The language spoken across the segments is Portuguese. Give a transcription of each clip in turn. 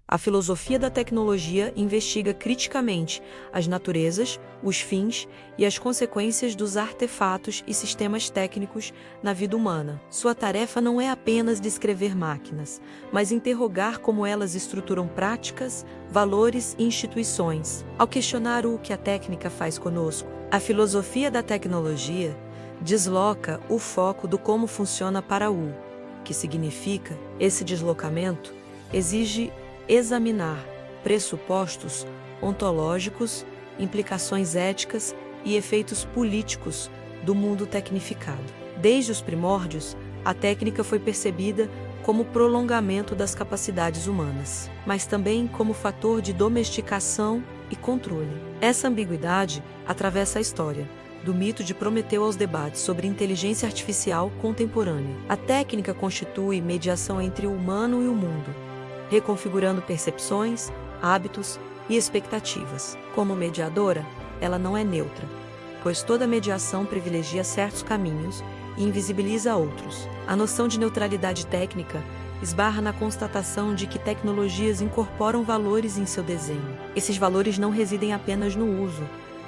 A filosofia da tecnologia investiga criticamente as naturezas, os fins e as consequências dos artefatos e sistemas técnicos na vida humana. Sua tarefa não é apenas descrever máquinas, mas interrogar como elas estruturam práticas, valores e instituições. Ao questionar o que a técnica faz conosco, a filosofia da tecnologia desloca o foco do como funciona para o que significa. Esse deslocamento exige examinar pressupostos ontológicos, implicações éticas e efeitos políticos do mundo tecnificado. Desde os primórdios, a técnica foi percebida como prolongamento das capacidades humanas, mas também como fator de domesticação e controle. Essa ambiguidade atravessa a história, do mito de Prometeu aos debates sobre inteligência artificial contemporânea. A técnica constitui mediação entre o humano e o mundo, reconfigurando percepções, hábitos e expectativas. Como mediadora, ela não é neutra, pois toda mediação privilegia certos caminhos e invisibiliza outros. A noção de neutralidade técnica esbarra na constatação de que tecnologias incorporam valores em seu desenho. Esses valores não residem apenas no uso,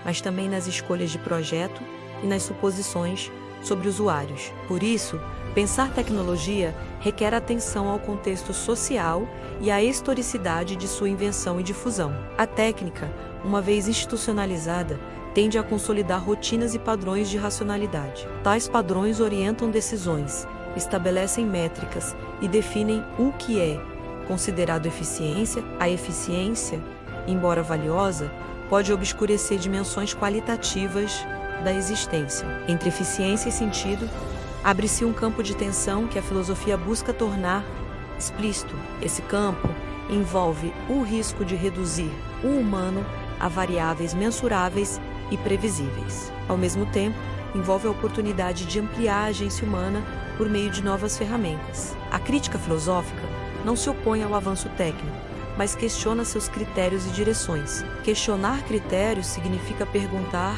mas também nas escolhas de projeto e nas suposições sobre usuários. Por isso, pensar tecnologia requer atenção ao contexto social e à historicidade de sua invenção e difusão. A técnica, uma vez institucionalizada, tende a consolidar rotinas e padrões de racionalidade. Tais padrões orientam decisões, estabelecem métricas e definem o que é considerado eficiência. A eficiência, embora valiosa, pode obscurecer dimensões qualitativas da existência. Entre eficiência e sentido, abre-se um campo de tensão que a filosofia busca tornar explícito. Esse campo envolve o risco de reduzir o humano a variáveis mensuráveis e previsíveis. Ao mesmo tempo, envolve a oportunidade de ampliar a agência humana por meio de novas ferramentas. A crítica filosófica não se opõe ao avanço técnico, mas questiona seus critérios e direções. Questionar critérios significa perguntar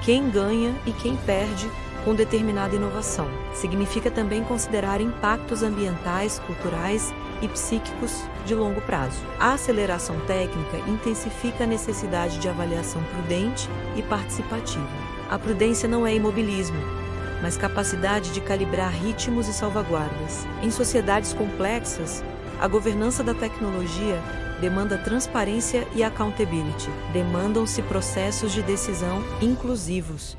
quem ganha e quem perde com determinada inovação. Significa também considerar impactos ambientais, culturais e psíquicos de longo prazo. A aceleração técnica intensifica a necessidade de avaliação prudente e participativa. A prudência não é imobilismo, mas capacidade de calibrar ritmos e salvaguardas. Em sociedades complexas, a governança da tecnologia demanda transparência e accountability. Demandam-se processos de decisão inclusivos,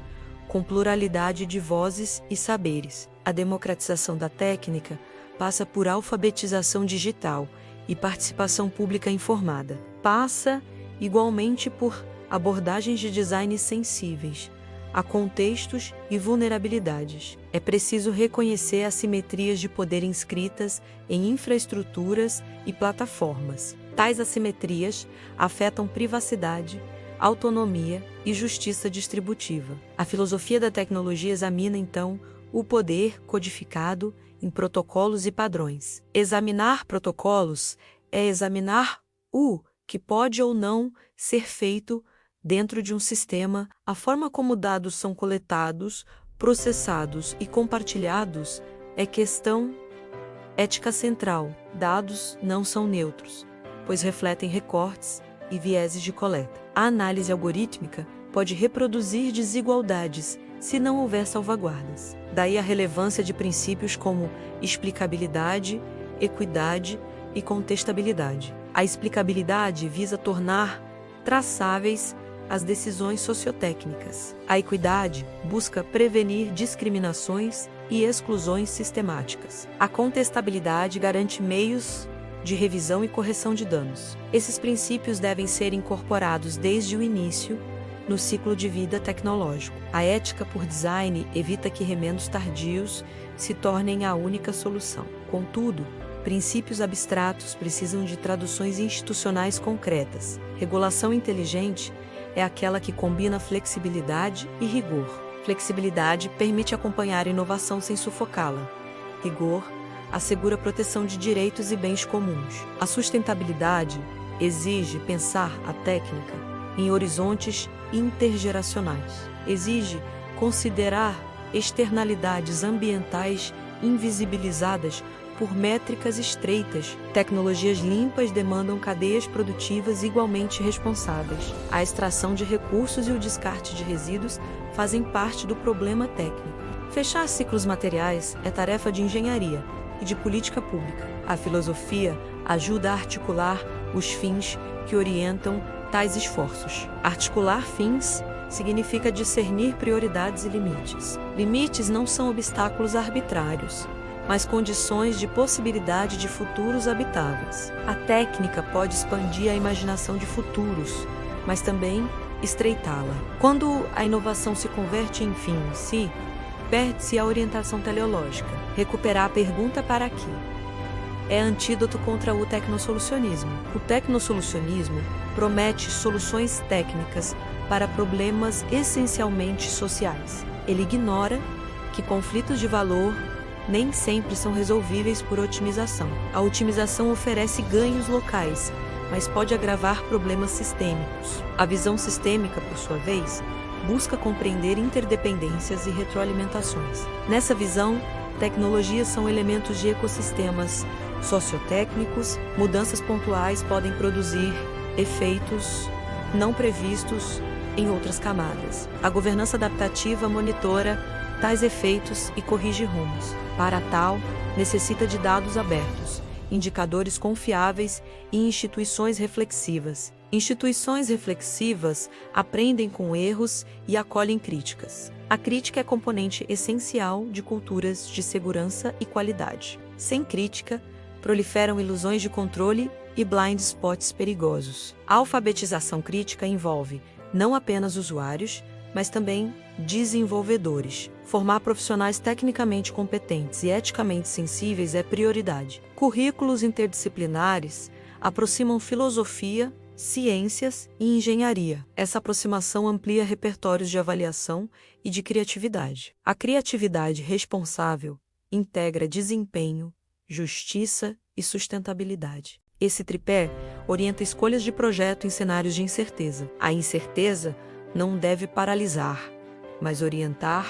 com pluralidade de vozes e saberes. A democratização da técnica passa por alfabetização digital e participação pública informada. Passa, igualmente, por abordagens de design sensíveis a contextos e vulnerabilidades. É preciso reconhecer assimetrias de poder inscritas em infraestruturas e plataformas. Tais assimetrias afetam privacidade, autonomia e justiça distributiva. A filosofia da tecnologia examina, então, o poder codificado em protocolos e padrões. Examinar protocolos é examinar o que pode ou não ser feito dentro de um sistema. A forma como dados são coletados, processados e compartilhados é questão ética central. Dados não são neutros, pois refletem recortes e vieses de coleta. A análise algorítmica pode reproduzir desigualdades se não houver salvaguardas. Daí a relevância de princípios como explicabilidade, equidade e contestabilidade. A explicabilidade visa tornar traçáveis as decisões sociotécnicas. A equidade busca prevenir discriminações e exclusões sistemáticas. A contestabilidade garante meios de revisão e correção de danos. Esses princípios devem ser incorporados desde o início no ciclo de vida tecnológico. A ética por design evita que remendos tardios se tornem a única solução. Contudo, princípios abstratos precisam de traduções institucionais concretas. Regulação inteligente é aquela que combina flexibilidade e rigor. Flexibilidade permite acompanhar a inovação sem sufocá-la. Rigor assegura a proteção de direitos e bens comuns. A sustentabilidade exige pensar a técnica em horizontes intergeracionais. Exige considerar externalidades ambientais invisibilizadas por métricas estreitas. Tecnologias limpas demandam cadeias produtivas igualmente responsáveis. A extração de recursos e o descarte de resíduos fazem parte do problema técnico. Fechar ciclos materiais é tarefa de engenharia e de política pública. A filosofia ajuda a articular os fins que orientam tais esforços. Articular fins significa discernir prioridades e limites. Limites não são obstáculos arbitrários, mas condições de possibilidade de futuros habitáveis. A técnica pode expandir a imaginação de futuros, mas também estreitá-la. Quando a inovação se converte em fim em si, perde-se a orientação teleológica. Recuperar a pergunta para quê é antídoto contra o tecnosolucionismo. O tecnosolucionismo promete soluções técnicas para problemas essencialmente sociais. Ele ignora que conflitos de valor nem sempre são resolvíveis por otimização. A otimização oferece ganhos locais, mas pode agravar problemas sistêmicos. A visão sistêmica, por sua vez, busca compreender interdependências e retroalimentações. Nessa visão, tecnologias são elementos de ecossistemas sociotécnicos. Mudanças pontuais podem produzir efeitos não previstos em outras camadas. A governança adaptativa monitora tais efeitos e corrige rumos. Para tal, necessita de dados abertos, indicadores confiáveis e instituições reflexivas. Instituições reflexivas aprendem com erros e acolhem críticas. A crítica é componente essencial de culturas de segurança e qualidade. Sem crítica, proliferam ilusões de controle e blind spots perigosos. A alfabetização crítica envolve não apenas usuários, mas também desenvolvedores. Formar profissionais tecnicamente competentes e eticamente sensíveis é prioridade. Currículos interdisciplinares aproximam filosofia, ciências e engenharia. Essa aproximação amplia repertórios de avaliação e de criatividade. A criatividade responsável integra desempenho, justiça e sustentabilidade. Esse tripé orienta escolhas de projeto em cenários de incerteza. A incerteza não deve paralisar, mas orientar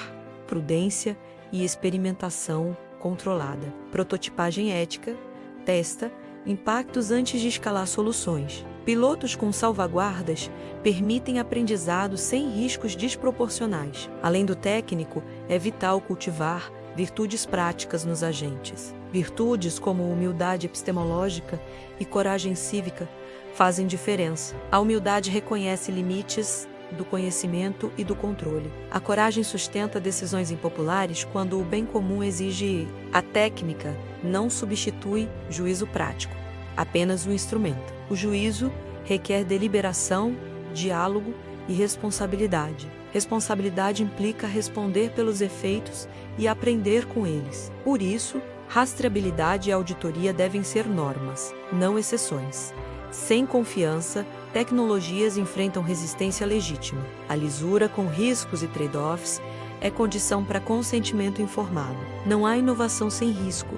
prudência e experimentação controlada. Prototipagem ética testa impactos antes de escalar soluções. Pilotos com salvaguardas permitem aprendizado sem riscos desproporcionais. Além do técnico, é vital cultivar virtudes práticas nos agentes. Virtudes como humildade epistemológica e coragem cívica fazem diferença. A humildade reconhece limites do conhecimento e do controle. A coragem sustenta decisões impopulares quando o bem comum exige. A técnica não substitui juízo prático, apenas um instrumento. O juízo requer deliberação, diálogo e responsabilidade. Responsabilidade implica responder pelos efeitos e aprender com eles. Por isso, rastreabilidade e auditoria devem ser normas, não exceções. Sem confiança, tecnologias enfrentam resistência legítima. A lisura com riscos e trade-offs é condição para consentimento informado. Não há inovação sem risco,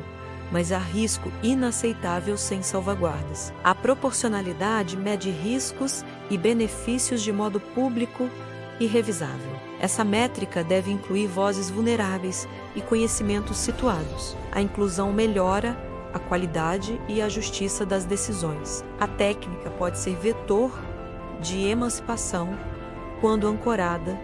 mas há risco inaceitável sem salvaguardas. A proporcionalidade mede riscos e benefícios de modo público e revisável. Essa métrica deve incluir vozes vulneráveis e conhecimentos situados. A inclusão melhora a qualidade e a justiça das decisões. A técnica pode ser vetor de emancipação quando ancorada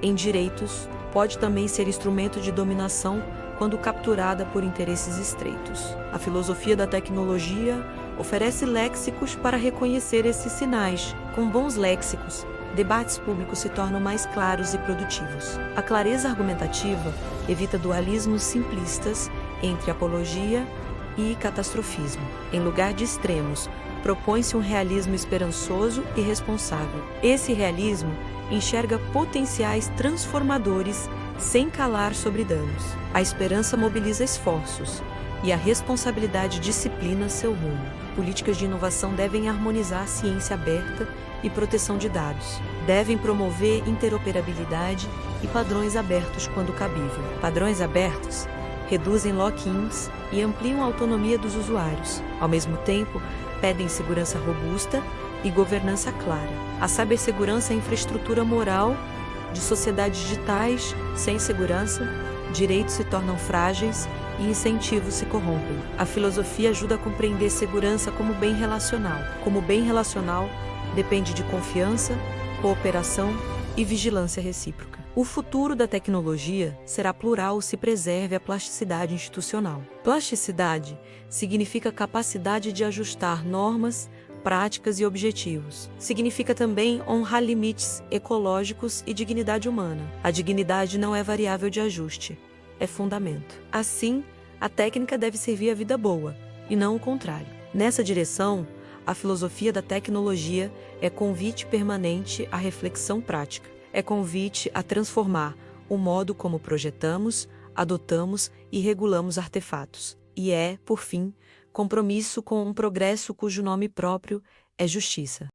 em direitos, pode também ser instrumento de dominação quando capturada por interesses estreitos. A filosofia da tecnologia oferece léxicos para reconhecer esses sinais. Com bons léxicos, debates públicos se tornam mais claros e produtivos. A clareza argumentativa evita dualismos simplistas entre apologia e catastrofismo. Em lugar de extremos, propõe-se um realismo esperançoso e responsável. Esse realismo enxerga potenciais transformadores sem calar sobre danos. A esperança mobiliza esforços e a responsabilidade disciplina seu rumo. Políticas de inovação devem harmonizar a ciência aberta e proteção de dados. Devem promover interoperabilidade e padrões abertos quando cabível. Padrões abertos reduzem lock-ins e ampliam a autonomia dos usuários. Ao mesmo tempo, pedem segurança robusta e governança clara. A cibersegurança é infraestrutura moral de sociedades digitais sem segurança direitos se tornam frágeis e incentivos se corrompem. A filosofia ajuda a compreender segurança como bem relacional. Como bem relacional, depende de confiança, cooperação e vigilância recíproca. O futuro da tecnologia será plural se preserve a plasticidade institucional. Plasticidade significa capacidade de ajustar normas, práticas e objetivos. Significa também honrar limites ecológicos e dignidade humana. A dignidade não é variável de ajuste, é fundamento. Assim, a técnica deve servir à vida boa, e não o contrário. Nessa direção, a filosofia da tecnologia é convite permanente à reflexão prática. É convite a transformar o modo como projetamos, adotamos e regulamos artefatos. E é, por fim, compromisso com um progresso cujo nome próprio é justiça.